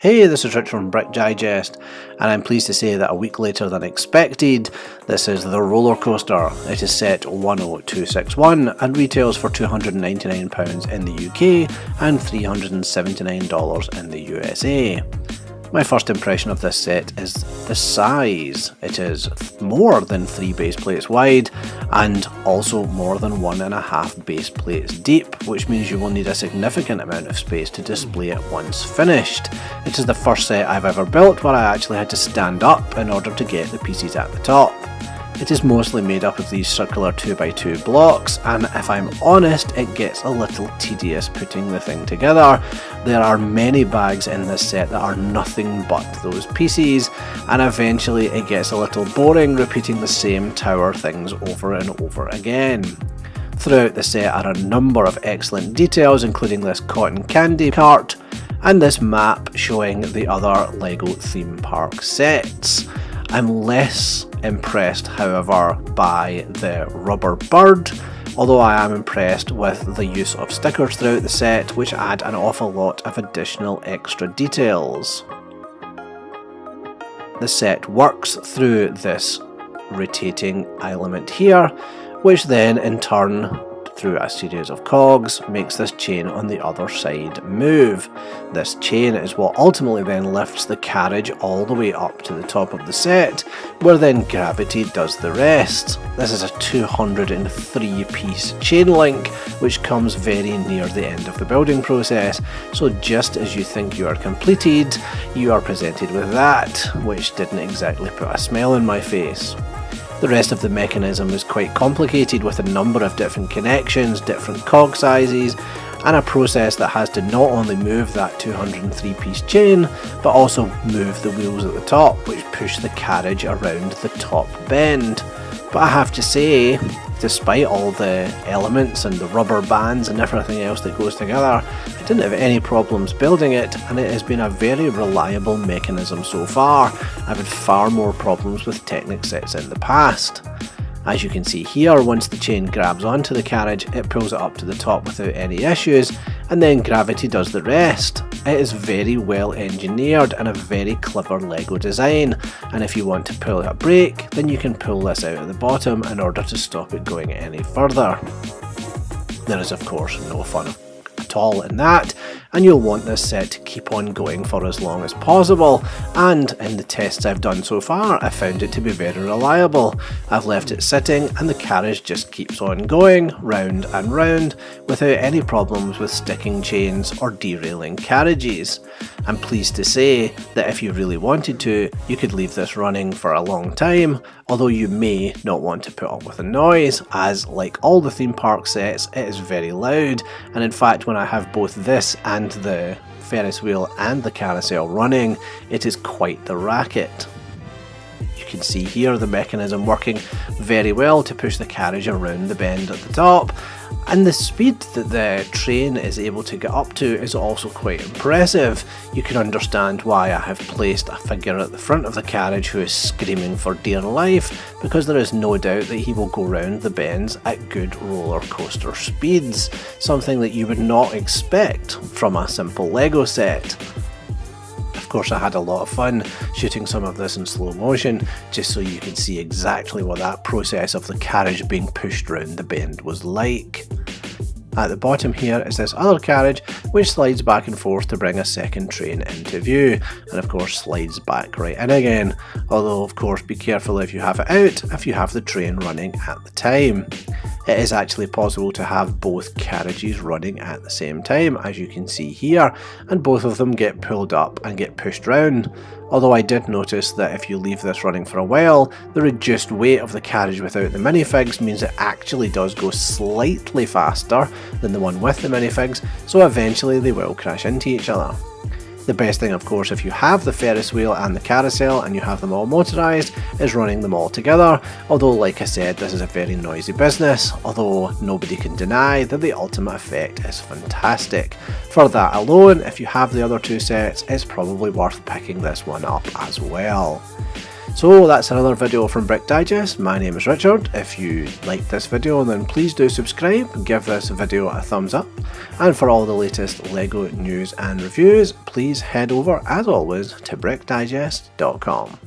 Hey, this is Rich from Brick Digest, and I'm pleased to say that a week later than expected, this is the roller coaster. It is set 10261 and retails for £299 in the UK and $379 in the USA. My first impression of this set is the size. It is more than 3 base plates wide and also more than 1.5 base plates deep, which means you will need a significant amount of space to display it once finished. It is the first set I've ever built where I actually had to stand up in order to get the pieces at the top. It is mostly made up of these circular 2x2 blocks, and if I'm honest, it gets a little tedious putting the thing together. There are many bags in this set that are nothing but those pieces, and eventually it gets a little boring repeating the same tower things over and over again. Throughout the set are a number of excellent details, including this cotton candy cart and this map showing the other LEGO theme park sets. I'm less impressed, however, by the rubber bird, although I am impressed with the use of stickers throughout the set, which add an awful lot of additional extra details. The set works through this rotating element here, which then in turn, through a series of cogs, makes this chain on the other side move. This chain is what ultimately then lifts the carriage all the way up to the top of the set, where then gravity does the rest. This is a 203 piece chain link, which comes very near the end of the building process, so just as you think you are completed, you are presented with that, which didn't exactly put a smile on my face. The rest of the mechanism is quite complicated with a number of different connections, different cog sizes, and a process that has to not only move that 203 piece chain, but also move the wheels at the top, which push the carriage around the top bend. But I have to say, despite all the elements and the rubber bands and everything else that goes together, I didn't have any problems building it, and it has been a very reliable mechanism so far. I've had far more problems with Technic sets in the past. As you can see here, once the chain grabs onto the carriage, it pulls it up to the top without any issues, and then gravity does the rest. It is very well engineered and a very clever LEGO design, and if you want to pull a brake, then you can pull this out at the bottom in order to stop it going any further. There is of course no fun at all in that, and you'll want this set to keep on going for as long as possible, and in the tests I've done so far, I found it to be very reliable. I've left it sitting and the carriage just keeps on going round and round without any problems with sticking chains or derailing carriages. I'm pleased to say that if you really wanted to, you could leave this running for a long time, although you may not want to put up with the noise, as like all the theme park sets, it is very loud, and in fact when I have both this and the Ferris wheel and the carousel running, it is quite the racket. You can see here the mechanism working very well to push the carriage around the bend at the top, and the speed that the train is able to get up to is also quite impressive. You can understand why I have placed a figure at the front of the carriage who is screaming for dear life, because there is no doubt that he will go round the bends at good roller coaster speeds, something that you would not expect from a simple LEGO set. Of course, I had a lot of fun shooting some of this in slow motion, just so you could see exactly what that process of the carriage being pushed round the bend was like. At the bottom here is this other carriage which slides back and forth to bring a second train into view, and of course slides back right in again, although of course be careful if you have it out if you have the train running at the time. It is actually possible to have both carriages running at the same time, as you can see here, and both of them get pulled up and get pushed round. Although I did notice that if you leave this running for a while, the reduced weight of the carriage without the minifigs means it actually does go slightly faster than the one with the minifigs, so eventually they will crash into each other. The best thing, of course, if you have the Ferris wheel and the carousel and you have them all motorised, is running them all together, although like I said, this is a very noisy business, although nobody can deny that the ultimate effect is fantastic. For that alone, if you have the other two sets, it's probably worth picking this one up as well. So that's another video from Brick Digest. My name is Richard. If you liked this video, then please do subscribe, give this video a thumbs up, and for all the latest LEGO news and reviews, please head over as always to brickdigest.com.